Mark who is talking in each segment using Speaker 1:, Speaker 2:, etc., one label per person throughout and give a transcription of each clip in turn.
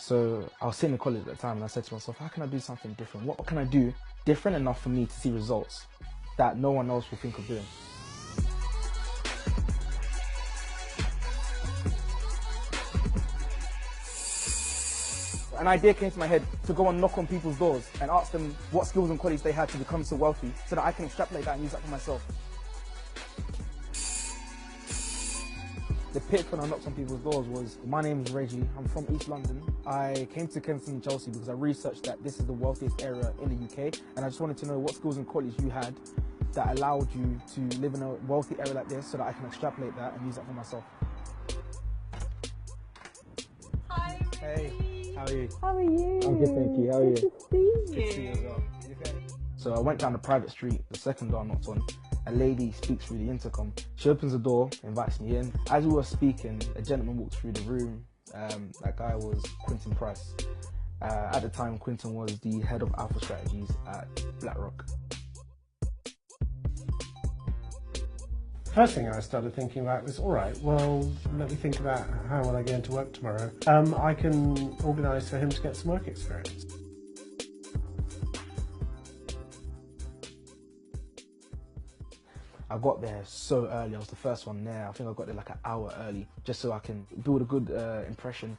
Speaker 1: So I was sitting in college at the time and I said to myself, how can I do something different? What can I do different enough for me to see results that no one else will think of doing? An idea came to my head to go and knock on people's doors and ask them what skills and qualities they had to become so wealthy so that I can extrapolate that and use that for myself. The pitch when I knocked on people's doors was, my name is Reggie, I'm from East London. I came to Kensington, Chelsea because I researched that this is the wealthiest area in the UK, and I just wanted to know what skills and qualities you had that allowed you to live in a wealthy area like this so that I can extrapolate that and use that for myself.
Speaker 2: Hi,
Speaker 1: Hey, how are you?
Speaker 2: how are you?
Speaker 1: I'm good, thank you. How are you?
Speaker 2: Good to see you.
Speaker 1: Good to see you as well. You okay? So I went down the private street, the second door I knocked on. A lady speaks through the intercom. She opens the door, invites me in. As we were speaking, a gentleman walked through the room. That guy was Quentin Price. At the time, Quentin was the head of Alpha Strategies at BlackRock.
Speaker 3: First thing I started thinking about was, all right, well, let me think about how will I go into work tomorrow. I can organise for him to get some work experience.
Speaker 1: I got there so early. I was the first one there. I think I got there like an hour early just so I can build a good impression.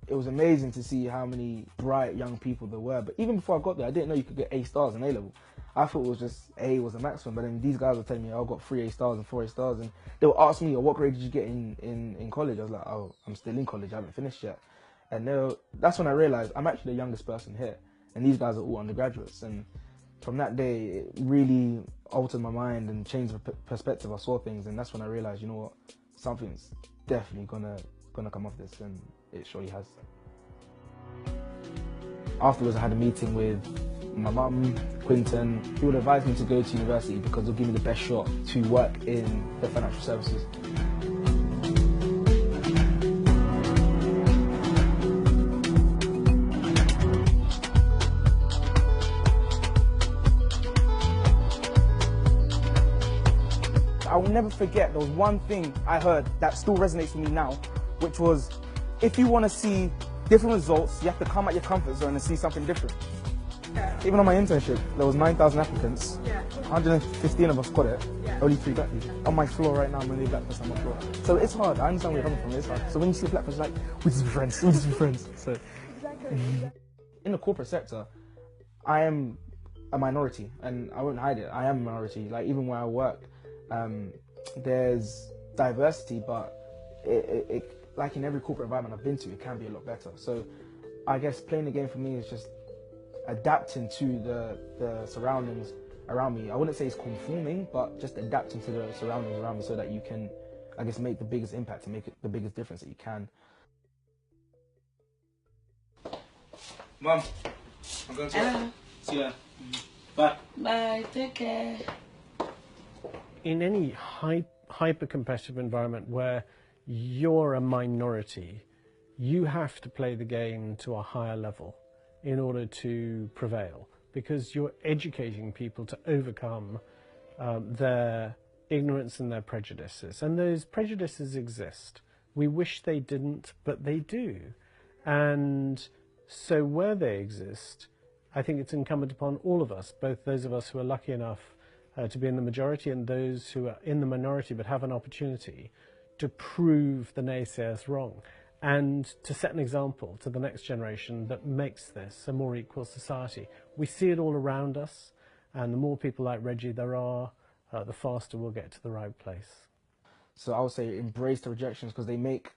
Speaker 1: It was amazing to see how many bright young people there were. But even before I got there, I didn't know you could get A stars in A level. I thought it was just A was the maximum. But then these guys were telling me, I got 3 A stars and 4 A stars. And they would ask me, oh, what grade did you get in college? I was like, oh, I'm still in college. I haven't finished yet. And that's when I realized I'm actually the youngest person here. And these guys are all undergraduates. And from that day, it really altered my mind and changed the perspective I saw things. And that's when I realized, you know what, something's definitely gonna come off this, and it surely has. Afterwards, I had a meeting with my mum, Quinton. He would advise me to go to university because it'll give me the best shot to work in the financial services. I will never forget, there was one thing I heard that still resonates with me now, which was, if you want to see different results, you have to come out your comfort zone and see something different.
Speaker 2: Yeah.
Speaker 1: Even on my internship, there was 9,000 applicants,
Speaker 2: Yeah.
Speaker 1: 115 of us got it,
Speaker 2: Yeah.
Speaker 1: only 3 black people. On my floor right now, I'm only a black person on my floor. So it's hard, I understand where you're coming from, it's hard. So when you see a black person, it's like, we just be friends, we just be friends. So, in the corporate sector, I am a minority, and I won't hide it, I am a minority. Like, even where I work, there's diversity, but it like in every corporate environment I've been to, it can be a lot better. So I guess playing the game for me is just adapting to the surroundings around me. I wouldn't say it's conforming, but just adapting to the surroundings around me so that you can, I guess, make the biggest impact and make it the biggest difference that you can. Mum, I'm going to
Speaker 2: Hello.
Speaker 1: see you later. Bye.
Speaker 2: Bye. Take care.
Speaker 3: In any hyper-competitive environment where you're a minority, you have to play the game to a higher level in order to prevail, because you're educating people to overcome their ignorance and their prejudices. And those prejudices exist. We wish they didn't, but they do. And so where they exist, I think it's incumbent upon all of us, both those of us who are lucky enough to be in the majority and those who are in the minority but have an opportunity to prove the naysayers wrong and to set an example to the next generation that makes this a more equal society. We see it all around us, and the more people like Reggie there are, the faster we'll get to the right place.
Speaker 1: So I would say embrace the rejections, because they make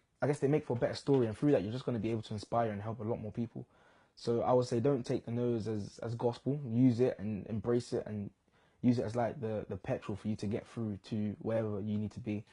Speaker 1: for a better story, and through that you're just going to be able to inspire and help a lot more people. So I would say don't take the no's as gospel. Use it and embrace it, and use it as like the petrol for you to get through to wherever you need to be.